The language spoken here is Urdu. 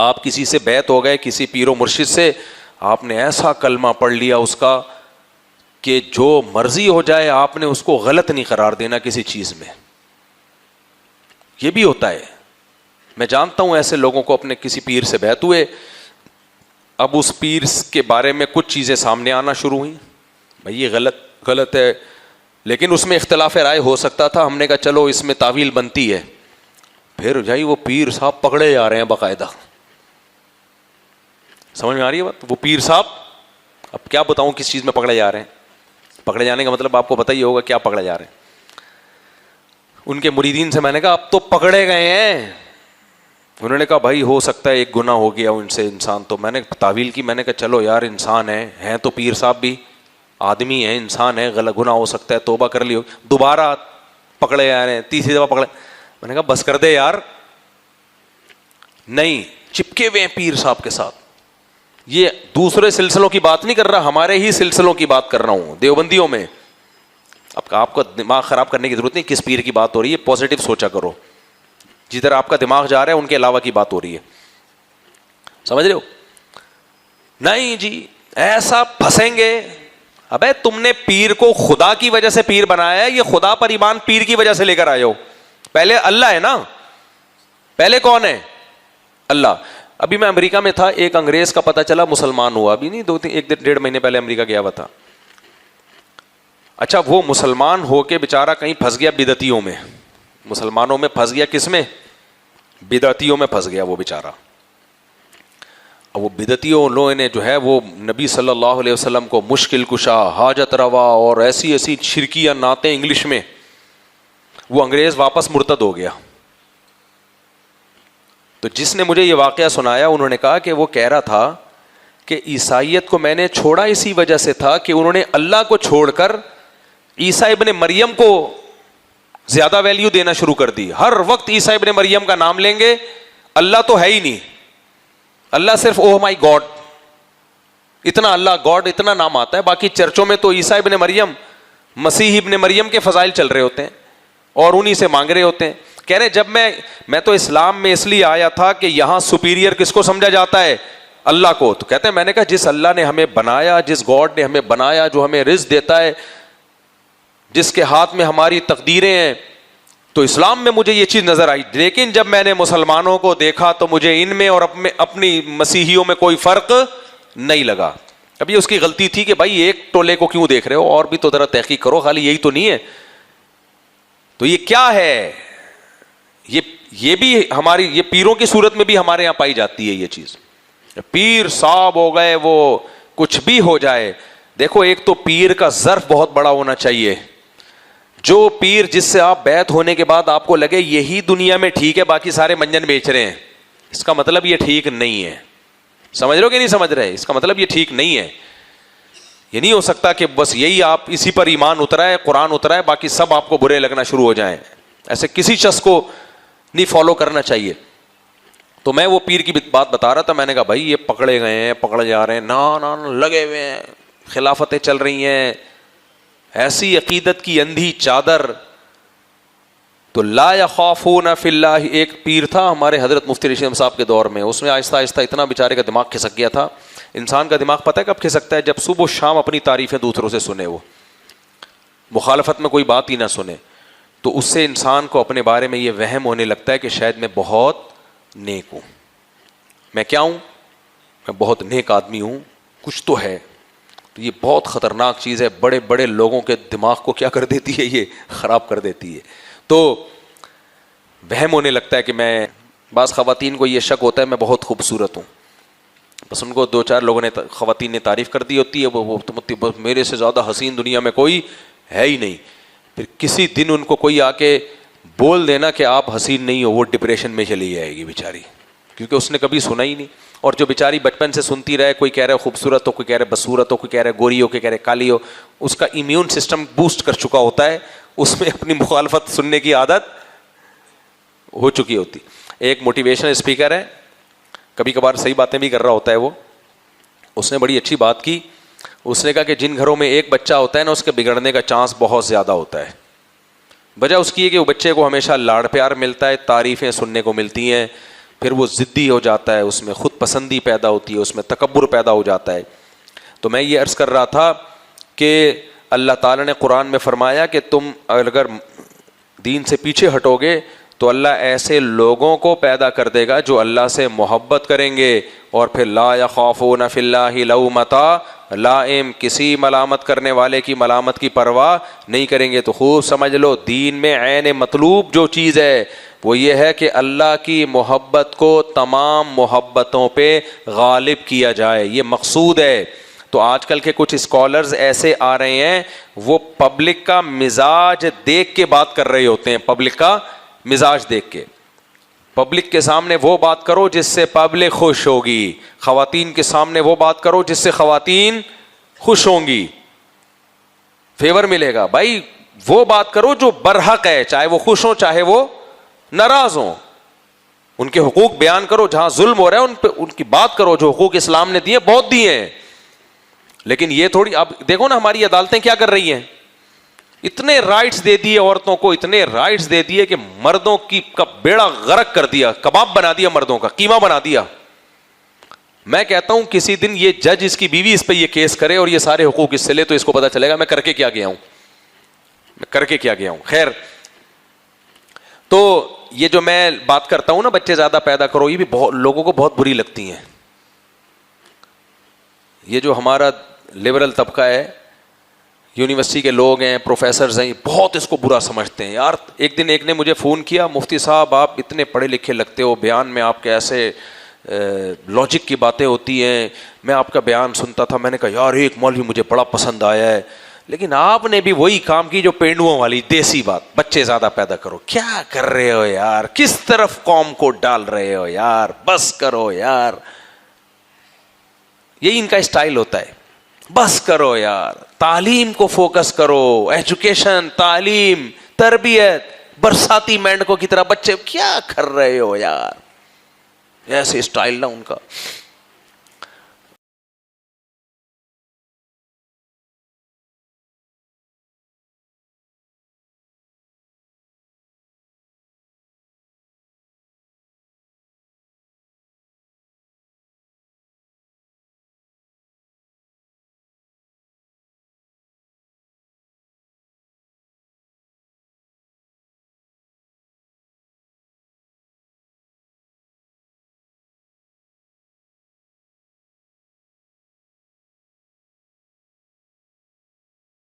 آپ کسی سے بیعت ہو گئے, کسی پیر و مرشد سے, آپ نے ایسا کلمہ پڑھ لیا اس کا کہ جو مرضی ہو جائے آپ نے اس کو غلط نہیں قرار دینا کسی چیز میں. یہ بھی ہوتا ہے, میں جانتا ہوں ایسے لوگوں کو, اپنے کسی پیر سے بیعت ہوئے, اب اس پیر کے بارے میں کچھ چیزیں سامنے آنا شروع ہوئیں, بھائی یہ غلط ہے, لیکن اس میں اختلاف رائے ہو سکتا تھا. ہم نے کہا چلو اس میں تعویل بنتی ہے. پھر جائی وہ پیر صاحب پکڑے جا رہے ہیں باقاعدہ. سمجھ میں آ رہی ہے بات؟ وہ پیر صاحب, اب کیا بتاؤں کس چیز میں پکڑے جا رہے ہیں. پکڑے جانے کا مطلب آپ کو پتہ ہی ہوگا کیا پکڑے جا رہے ہیں. ان کے مریدین سے میں نے کہا اب تو پکڑے گئے ہیں. انہوں نے کہا بھائی ہو سکتا ہے ایک گناہ ہو گیا ان سے انسان. تو میں نے تعویل کی, میں نے کہا چلو یار انسان ہیں تو پیر صاحب بھی آدمی ہیں, انسان ہے, غلط گناہ ہو سکتا ہے, توبہ کر لی. دوبارہ پکڑے جا رہے ہیں, تیسری دفعہ پکڑے. میں نے کہا بس کر دے یار. نہیں, چپکے ہوئے ہیں پیر صاحب کے ساتھ. یہ دوسرے سلسلوں کی بات نہیں کر رہا, ہمارے ہی سلسلوں کی بات کر رہا ہوں, دیوبندیوں میں. اب آپ کو دماغ خراب کرنے کی ضرورت نہیں, کس پیر کی بات ہو رہی ہے, پازیٹو سوچا کرو. جدھر آپ کا دماغ جا رہا ہے ان کے علاوہ کی بات ہو رہی ہے, سمجھ رہے ہو. نہیں جی ایسا پھنسیں گے. ابے تم نے پیر کو خدا کی وجہ سے پیر بنایا ہے, یہ خدا پر ایمان پیر کی وجہ سے لے کر آئے ہو. پہلے اللہ ہے نا, پہلے کون ہے؟ اللہ. ابھی میں امریکہ میں تھا, ایک انگریز کا پتہ چلا مسلمان ہوا, ابھی نہیں 1-1.5 مہینے پہلے امریکہ گیا ہوا تھا. اچھا وہ مسلمان ہو کے بیچارہ کہیں پھنس گیا بدعتیوں میں. مسلمانوں میں پھنس گیا, کس میں؟ بدعتیوں میں پھنس گیا وہ بیچارہ. اب وہ بدعتیوں لوگوں نے جو ہے وہ نبی صلی اللہ علیہ وسلم کو مشکل کشا, حاجت روا اور ایسی ایسی شرکیاں نعتیں انگلش میں. وہ انگریز واپس مرتد ہو گیا. تو جس نے مجھے یہ واقعہ سنایا انہوں نے کہا کہ وہ کہہ رہا تھا کہ عیسائیت کو میں نے چھوڑا اسی وجہ سے تھا کہ انہوں نے اللہ کو چھوڑ کر عیسیٰ ابن مریم کو زیادہ ویلیو دینا شروع کر دی. ہر وقت عیسیٰ ابن مریم کا نام لیں گے, اللہ تو ہے ہی نہیں. اللہ صرف اوہ مائی گاڈ, اتنا اللہ گاڈ اتنا نام آتا ہے. باقی چرچوں میں تو عیسیٰ ابن مریم, مسیح ابن مریم کے فضائل چل رہے ہوتے ہیں اور انہی سے مانگ رہے ہوتے ہیں. کہہ رہے جب میں تو اسلام میں اس لیے آیا تھا کہ یہاں سپیریئر کس کو سمجھا جاتا ہے؟ اللہ کو. تو کہتے ہیں میں نے کہا جس اللہ نے ہمیں بنایا, جس گاڈ نے ہمیں بنایا, جو ہمیں رزق دیتا ہے, جس کے ہاتھ میں ہماری تقدیریں ہیں, تو اسلام میں مجھے یہ چیز نظر آئی. لیکن جب میں نے مسلمانوں کو دیکھا تو مجھے ان میں اور اپنی مسیحیوں میں کوئی فرق نہیں لگا. اب یہ اس کی غلطی تھی کہ بھائی ایک ٹولے کو کیوں دیکھ رہے ہو, اور بھی تو ذرا تحقیق کرو, خالی یہی تو نہیں ہے. تو یہ کیا ہے, یہ بھی ہماری, یہ پیروں کی صورت میں بھی ہمارے یہاں پائی جاتی ہے یہ چیز. پیر صاحب ہو گئے, وہ کچھ بھی ہو جائے. دیکھو ایک تو پیر کا ظرف بہت بڑا ہونا چاہیے. جو پیر جس سے آپ بیعت ہونے کے بعد آپ کو لگے یہی دنیا میں ٹھیک ہے, باقی سارے منجن بیچ رہے ہیں, اس کا مطلب یہ ٹھیک نہیں ہے. سمجھ رہے ہو کہ نہیں سمجھ رہے؟ اس کا مطلب یہ ٹھیک نہیں ہے. یہ نہیں ہو سکتا کہ بس یہی آپ اسی پر ایمان اترا ہے, قرآن اترا ہے, باقی سب آپ کو برے لگنا شروع ہو جائیں. ایسے کسی شخص کو نہیں فالو کرنا چاہیے. تو میں وہ پیر کی بات بتا رہا تھا, میں نے کہا بھائی یہ پکڑے گئے ہیں, پکڑے جا رہے ہیں, نا لگے ہوئے ہیں, خلافتیں چل رہی ہیں, ایسی عقیدت کی اندھی چادر. تو لا یخافون فی اللہ. ایک پیر تھا ہمارے حضرت مفتی رشید احمد صاحب کے دور میں, اس میں آہستہ آہستہ اتنا بیچارے کا دماغ کھسک گیا تھا. انسان کا دماغ پتہ ہے کب کھسکتا ہے؟ جب صبح و شام اپنی تعریفیں دوسروں سے سنے, وہ مخالفت میں کوئی بات ہی نہ سنے. تو اس سے انسان کو اپنے بارے میں یہ وہم ہونے لگتا ہے کہ شاید میں بہت نیک ہوں. میں کیا ہوں؟ میں بہت نیک آدمی ہوں, کچھ تو ہے. تو یہ بہت خطرناک چیز ہے. بڑے بڑے لوگوں کے دماغ کو کیا کر دیتی ہے؟ یہ خراب کر دیتی ہے. تو وہم ہونے لگتا ہے کہ میں, بعض خواتین کو یہ شک ہوتا ہے میں بہت خوبصورت ہوں, بس ان کو 2-4 لوگوں نے, خواتین نے تعریف کر دی ہوتی ہے, وہ میرے سے زیادہ حسین دنیا میں کوئی ہے ہی نہیں. پھر کسی دن ان کو کوئی آ کے بول دینا کہ آپ حسین نہیں ہو, وہ ڈپریشن میں چلی جائے گی بیچاری, کیونکہ اس نے کبھی سنا ہی نہیں. اور جو بیچاری بچپن سے سنتی رہے, کوئی کہہ رہا ہے خوبصورت ہو, کوئی کہہ رہا ہے بصورت ہو, کوئی کہہ رہا ہے گوری ہو, کوئی کہہ رہا ہے کالی ہو, اس کا امیون سسٹم بوسٹ کر چکا ہوتا ہے, اس میں اپنی مخالفت سننے کی عادت ہو چکی ہوتی. ایک موٹیویشنل اسپیکر ہے, کبھی کبھار صحیح باتیں بھی کر رہا ہوتا ہے وہ, اس نے بڑی اچھی بات کی. اس نے کہا کہ جن گھروں میں ایک بچہ ہوتا ہے نا, اس کے بگڑنے کا چانس بہت زیادہ ہوتا ہے. وجہ اس کی ہے کہ وہ بچے کو ہمیشہ لاڑ پیار ملتا ہے, تعریفیں سننے کو ملتی ہیں, پھر وہ ضدی ہو جاتا ہے, اس میں خود پسندی پیدا ہوتی ہے, اس میں تکبر پیدا ہو جاتا ہے. تو میں یہ عرض کر رہا تھا کہ اللہ تعالیٰ نے قرآن میں فرمایا کہ تم اگر دین سے پیچھے ہٹو گے تو اللہ ایسے لوگوں کو پیدا کر دے گا جو اللہ سے محبت کریں گے, اور پھر لا یخافون فی اللہ لومۃ لائم, کسی ملامت کرنے والے کی ملامت کی پرواہ نہیں کریں گے. تو خوب سمجھ لو, دین میں عین مطلوب جو چیز ہے وہ یہ ہے کہ اللہ کی محبت کو تمام محبتوں پہ غالب کیا جائے, یہ مقصود ہے. تو آج کل کے کچھ اسکالرز ایسے آ رہے ہیں, وہ پبلک کا مزاج دیکھ کے بات کر رہے ہوتے ہیں, پبلک کا مزاج دیکھ کے. پبلک کے سامنے وہ بات کرو جس سے پبلک خوش ہوگی, خواتین کے سامنے وہ بات کرو جس سے خواتین خوش ہوں گی, فیور ملے گا. بھائی وہ بات کرو جو برحق ہے, چاہے وہ خوش ہوں چاہے وہ ناراض ہوں. ان کے حقوق بیان کرو, جہاں ظلم ہو رہا ہے ان پہ ان کی بات کرو. جو حقوق اسلام نے دیے بہت دیے ہیں, لیکن یہ تھوڑی, اب دیکھو نا ہماری عدالتیں کیا کر رہی ہیں, اتنے رائٹس دے دیے عورتوں کو, اتنے رائٹس دے دیے کہ مردوں کی کا بیڑا غرق کر دیا, کباب بنا دیا, مردوں کا قیمہ بنا دیا. میں کہتا ہوں کسی دن یہ جج اس کی بیوی اس پہ یہ کیس کرے اور یہ سارے حقوق اس سے لے, تو اس کو پتا چلے گا میں کر کے کیا گیا ہوں, میں کر کے کیا گیا ہوں. خیر, تو یہ جو میں بات کرتا ہوں نا بچے زیادہ پیدا کرو, یہ بھی بہت لوگوں کو بہت بری لگتی ہیں. یہ جو ہمارا لبرل طبقہ ہے, یونیورسٹی کے لوگ ہیں, پروفیسرز ہیں, بہت اس کو برا سمجھتے ہیں. یار ایک دن ایک نے مجھے فون کیا, مفتی صاحب آپ اتنے پڑھے لکھے لگتے ہو, بیان میں آپ کے ایسے لاجک کی باتیں ہوتی ہیں, میں آپ کا بیان سنتا تھا, میں نے کہا یار ایک مولوی مجھے بڑا پسند آیا ہے, لیکن آپ نے بھی وہی کام کی جو پینڈوؤں والی دیسی بات, بچے زیادہ پیدا کرو. کیا کر رہے ہو یار, کس طرف قوم کو ڈال رہے ہو یار, بس کرو یار. یہی ان کا اسٹائل ہوتا ہے, بس کرو یار, تعلیم کو فوکس کرو, ایجوکیشن, تعلیم, تربیت. برساتی مینڈکوں کی طرح بچے کیا کر رہے ہو یار, ایسے اسٹائل نا ان کا.